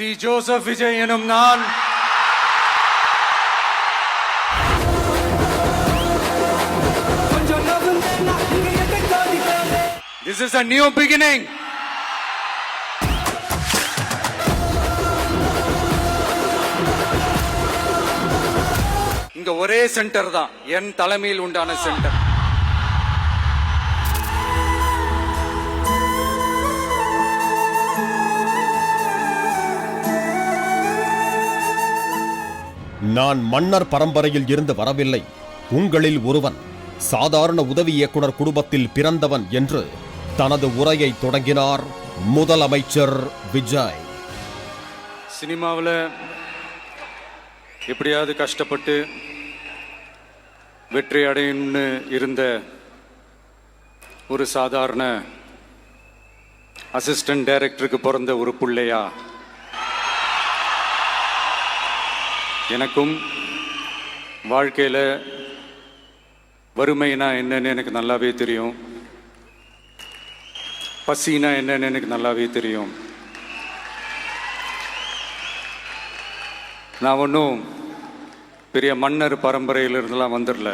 C Joseph Vijay எனும் நான் This is a new beginning. இங்க ஒரே சென்டர் தான், என் தலைமையில் உண்டான சென்டர். நான் மன்னர் பரம்பரையில் இருந்து வரவில்லை, உங்களில் ஒருவன், சாதாரண உதவி இயக்குனர் குடும்பத்தில் பிறந்தவன் என்று தனது உரையை தொடங்கினார் முதலமைச்சர் விஜய். சினிமாவில் எப்படியாவது கஷ்டப்பட்டு வெற்றி அடையணும்னு இருந்த ஒரு சாதாரண அசிஸ்டன்ட் டைரக்டருக்கு பிறந்த ஒரு பிள்ளையா, எனக்கும் வாழ்க்கையில் வறுமைனா என்னன்னு எனக்கு நல்லாவே தெரியும், பசினா என்னன்னு எனக்கு நல்லாவே தெரியும். நான் ஒன்றும் பெரிய மன்னர் பரம்பரையிலிருந்துலாம் வந்துடல.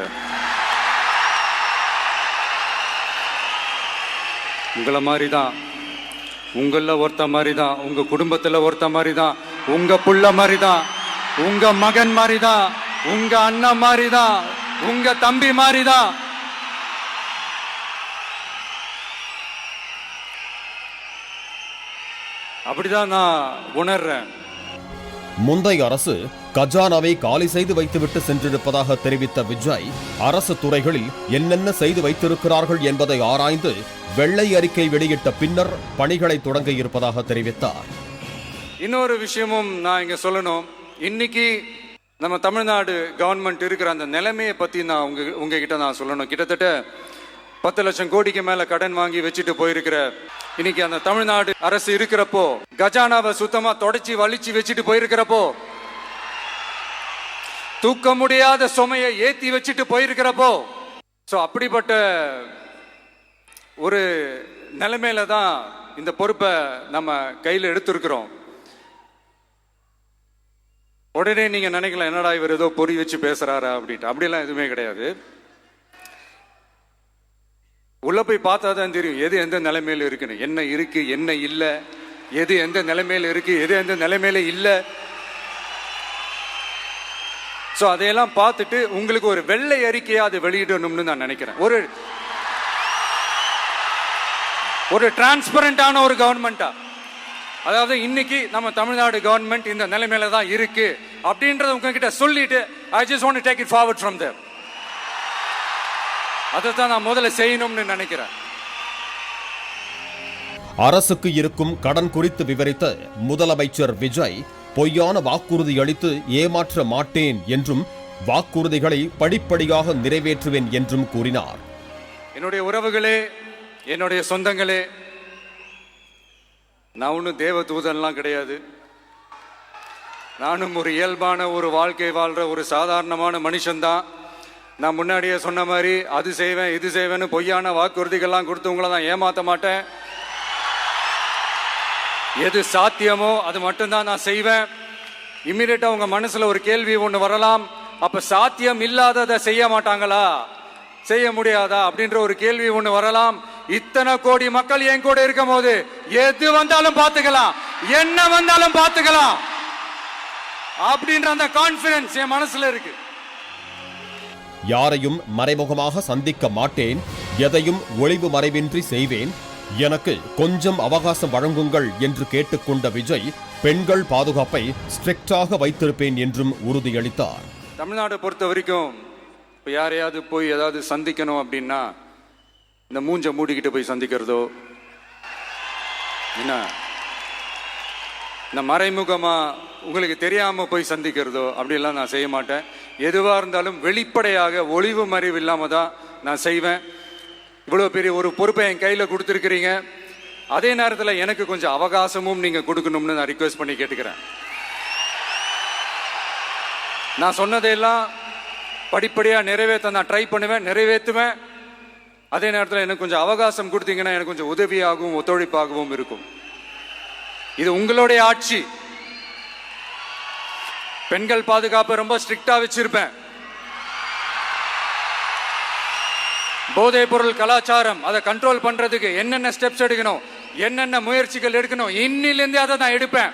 உங்களை மாதிரி தான், உங்களில் ஒருத்த மாதிரி தான், உங்கள் குடும்பத்தில் ஒருத்த மாதிரி தான், உங்கள் புள்ள மாதிரி தான், உங்க மகன் மாதிரி தான், உங்க அண்ணன் மாதிரி தான், உங்க தம்பி மாதிரி தான். அப்படிதான் நான் உணர்றேன். முந்தைய அரசு கஜானாவை காலி செய்து வைத்துவிட்டு சென்றிருப்பதாக தெரிவித்த விஜய், அரசு துறைகளில் என்னென்ன செய்து வைத்திருக்கிறார்கள் என்பதை ஆராய்ந்து வெள்ளை அறிக்கை வெளியிட்ட பின்னர் பணிகளை தொடங்க இருப்பதாக தெரிவித்தார். இன்னொரு விஷயமும் நான் இங்க சொல்லணும். இன்னைக்கு நம்ம தமிழ்நாடு கவர்மெண்ட் இருக்கிற அந்த நிலைமையை பத்தி நான் உங்ககிட்ட நான் சொல்லணும். கிட்டத்தட்ட 10 லட்சம் கோடிக்கு மேல கடன் வாங்கி வச்சுட்டு போயிருக்கிற இன்னைக்கு அந்த தமிழ்நாடு அரசு இருக்கிறப்போ, கஜானாவை சுத்தமா தொடச்சி வலிச்சு வச்சுட்டு போயிருக்கிறப்போ, தூக்க முடியாத சுமையை ஏத்தி வச்சுட்டு போயிருக்கிறப்போ, சோ அப்படிப்பட்ட ஒரு நிலைமையில தான் இந்த பொறுப்பை நம்ம கையில் எடுத்திருக்கிறோம். உடனே நீங்க நினைக்கலாம், என்னடா இவர் ஏதோ பொறி வச்சு பேசுறாரா அப்படின்ட்டு. அப்படிலாம் எதுவுமே கிடையாது. உள்ள போய் பார்த்தா தான் தெரியும் எது எந்த நிலைமையில இருக்குன்னு, என்ன இருக்கு என்ன இல்லை, எது எந்த நிலைமையில இருக்கு எது எந்த நிலைமையில இல்லை. ஸோ அதையெல்லாம் பார்த்துட்டு உங்களுக்கு ஒரு வெள்ளை அறிக்கையா அதை வெளியிடணும்னு நான் நினைக்கிறேன். ஒரு டிரான்ஸ்பரண்டான ஒரு கவர்மெண்டா, அதாவது இன்னைக்கு நம்ம தமிழ்நாடு கவர்மெண்ட் இந்த நிலைமையில தான் இருக்கு அப்படின்றத உங்ககிட்ட சொல்லிட்டு, I just want to take it forward from there. அதைத்தான் நான் முதல்ல செய்யணும்னு நினைக்கிறேன். அரசுக்கு இருக்கும் கடன் குறித்து விவரித்த முதலமைச்சர் விஜய், பொய்யான வாக்குறுதி அளித்து ஏமாற்ற மாட்டேன் என்றும் வாக்குறுதிகளை படிப்படியாக நிறைவேற்றுவேன் என்றும் கூறினார். என்னுடைய உறவுகளே, என்னுடைய சொந்தங்களே, நான் ஒன்றும் தேவ தூதன்லாம் கிடையாது. நானும் ஒரு இயல்பான ஒரு வாழ்க்கை வாழ்ற ஒரு சாதாரணமான மனுஷன்தான். நான் முன்னாடியே சொன்ன மாதிரி அது செய்வேன் இது செய்வேன்னு பொய்யான வாக்குறுதிகள்லாம் கொடுத்து உங்களை தான் ஏமாற்ற மாட்டேன். எது சாத்தியமோ அது மட்டும்தான் நான் செய்வேன். இம்மிடியட்டா உங்க மனசுல ஒரு கேள்வி ஒன்று வரலாம், அப்ப சாத்தியம் இல்லாததை செய்ய மாட்டாங்களா, செய்ய முடியாதா அப்படின்ற ஒரு கேள்வி ஒன்று வரலாம். இத்தனை கோடி மக்கள் என் கூட இருக்கும் போது எது வந்தாலும் பார்த்துக்கலாம், என்ன வந்தாலும் பார்த்துக்கலாம் அப்படின்ற அந்த கான்பிடன்ஸ் என் மனசுல இருக்கு. யாரையும் மறைமுகமாக சந்திக்க மாட்டேன், எதையும் ஒளிவு மறைவின்றி செய்வேன், எனக்கு கொஞ்சம் அவகாசம் வழங்குங்கள் என்று கேட்டுக்கொண்ட விஜய், பெண்கள் பாதுகாப்பை ஸ்ட்ரிக்டாக வைத்திருப்பேன் என்றும் உறுதியளித்தார். தமிழ்நாடு பொறுத்த வரைக்கும் இப்போ யாரையாவது போய் ஏதாவது சந்திக்கணும் அப்படின்னா, இந்த மூஞ்ச மூடிக்கிட்டு போய் சந்திக்கிறதோ, என்ன இந்த மறைமுகமா உங்களுக்கு தெரியாம போய் சந்திக்கிறதோ அப்படிலாம் நான் செய்ய மாட்டேன். எதுவா இருந்தாலும் வெளிப்படையாக ஒளிவு மறைவு இல்லாம தான் நான் செய்வேன். இவ்வளவு பெரிய ஒரு பொறுப்பை என் கையில கொடுத்துருக்கிறீங்க, அதே நேரத்தில் எனக்கு கொஞ்சம் அவகாசமும் நீங்க கொடுக்கணும்னு நான் ரிக்வெஸ்ட் பண்ணி கேட்டுக்கிறேன். நான் சொன்னதையெல்லாம் படிப்படியா நிறைவேற்ற நான் ட்ரை பண்ணுவேன், நிறைவேற்றுவேன். அதே நேரத்தில் எனக்கு கொஞ்சம் அவகாசம் கொடுத்தீங்கன்னா எனக்கு கொஞ்சம் உதவியாகவும் ஒத்துழைப்பாகவும் இருக்கும். இது உங்களுடைய ஆட்சி, பெண்கள் பாதுகாப்பு ரொம்ப ஸ்ட்ரிக்டா வச்சிருப்பேன். போதைப் பொருள் கலாச்சாரம் அதை கண்ட்ரோல் பண்றதுக்கு என்னென்ன ஸ்டெப்ஸ் எடுக்கணும், என்னென்ன முயற்சிகள் எடுக்கணும், இன்னிலிருந்தே அதை நான் எடுப்பேன்.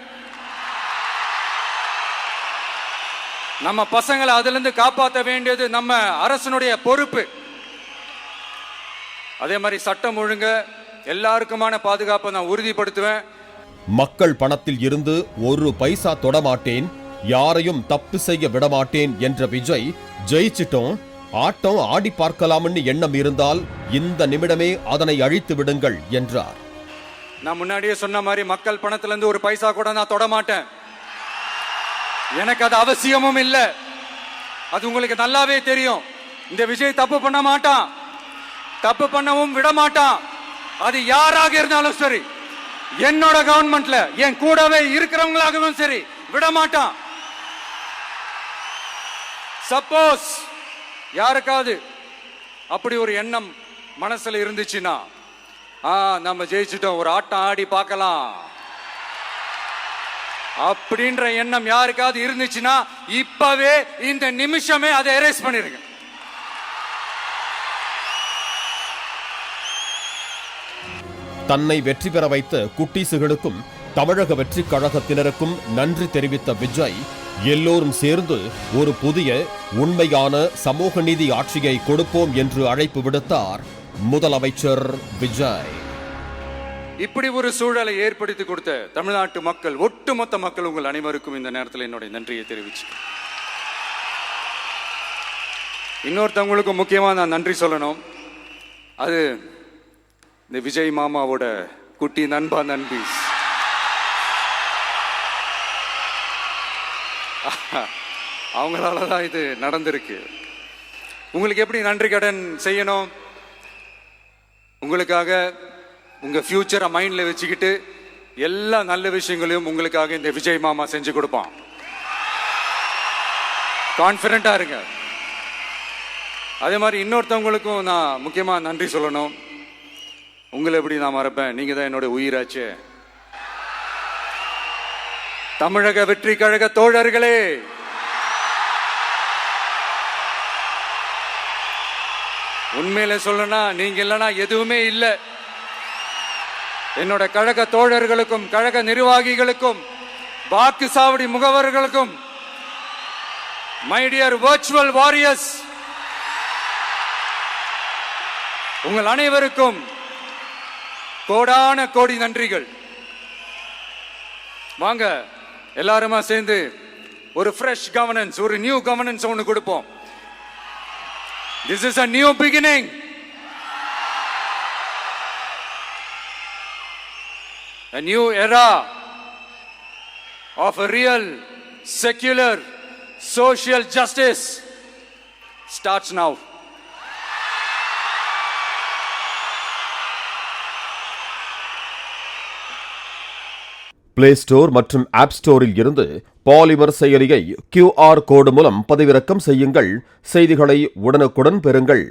நம்ம பசங்களை அதுல இருந்து காப்பாற்ற வேண்டியது நம்ம அரசனுடைய பொறுப்பு. அதே மாதிரி சட்டம் ஒழுங்க எல்லாருக்குமான பாதுகாப்பை நான் உறுதிப்படுத்துவேன். மக்கள் பணத்தில் இருந்து ஒரு பைசா தொடமாட்டேன், யாரையும் தப்பு செய்ய விடமாட்டேன் என்ற விஜய் ஜெயிச்சிட்டோம், ஆட்டம் ஆடி பார்க்கலாம்னு எண்ணம் இருந்தால் இந்த நிமிடமே அதனை அழித்து விடுங்கள் என்றார். நான் முன்னாடியே சொன்ன மாதிரி மக்கள் பணத்துல இருந்து ஒரு பைசா கூட நான் தொடமாட்டேன். எனக்கு அது அவசியமும் இல்லை. அது உங்களுக்கு நல்லாவே தெரியும். இந்த விஜய் தப்பு பண்ண மாட்டான், தப்பு பண்ணவும் விட மாட்டான். அது யாராக இருந்தாலும் சரி, என்னோட கவர்மெண்ட்ல என் கூடவே இருக்கிறவங்களாகவும் சரி விட மாட்டான். சப்போஸ் யாருக்காவது அப்படி ஒரு எண்ணம் மனசுல இருந்துச்சுன்னா, நம்ம ஜெயிச்சிட்டோம், ஒரு ஆட்டம் ஆடி பார்க்கலாம் அப்படின்ற எண்ணம் யாருக்காவது இருந்துச்சுன்னா இப்பவே இந்த நிமிஷமே அதை எரேஸ் பண்ணிருங்க. தன்னை வெற்றி பெற வைத்த குட்டீசுகளுக்கும் தமிழக வெற்றி கழகத்தினருக்கும் நன்றி தெரிவித்த விஜய், எல்லோரும் சேர்ந்து ஒரு புதிய உண்மையான சமூக நீதி ஆட்சியை கொடுப்போம் என்று அழைப்பு விடுத்தார் முதலமைச்சர் விஜய். இப்படி ஒரு சூழலை ஏற்படுத்தி கொடுத்த தமிழ்நாட்டு மக்கள், ஒட்டுமொத்த மக்கள், உங்கள் அனைவருக்கும் இந்த நேரத்தில் என்னுடைய நன்றியை தெரிவிச்சு, இன்னொருத்தவங்களுக்கு முக்கியமா நான் நன்றி சொல்லணும். அது இந்த விஜய் மாமாவோட குட்டி நண்பா நண்பீஸ். அவங்களாலதான் இது நடந்திருக்கு. உங்களுக்கு எப்படி நன்றி கடன் செய்யணும்? உங்களுக்காக உங்க ஃபியூச்சரை மைண்ட்ல வச்சுக்கிட்டு எல்லா நல்ல விஷயங்களையும் உங்களுக்காக இந்த விஜய் மாமா செஞ்சு கொடுப்பான். கான்பிடண்டா இருங்க. அதே மாதிரி இன்னொருத்தவங்களுக்கும் நான் முக்கியமா நன்றி சொல்லணும். உங்களை எப்படி நான் மறப்பேன்? நீங்க தான் என்னோட உயிராச்சு. தமிழக வெற்றி கழக தோழர்களே, உண்மையில சொல்லணும்னா நீங்க இல்லைன்னா எதுவுமே இல்லை. என்னோட கழக தோழர்களுக்கும் கழக நிர்வாகிகளுக்கும் வாக்கு சாவடி முகவர்களுக்கும், மை டியர் வர்ச்சுவல் வாரியர்ஸ், உங்கள் அனைவருக்கும் கோடான கோடி நன்றிகள். வாங்க எல்லாருமா சேர்ந்து ஒரு ஃப்ரெஷ் கவர்னன்ஸ், ஒரு நியூ கவர்னன்ஸ் ஒன்று கொடுப்போம். This is a new beginning. A new era of a real, secular, social justice starts now. Play store மற்றும் ஆப் ஸ்டோரில் இருந்து பாலிமர் செயலியை QR கோடு மூலம் பதிவிறக்கம் செய்யுங்கள். செய்திகளை உடனுக்குடன் பெறுங்கள்.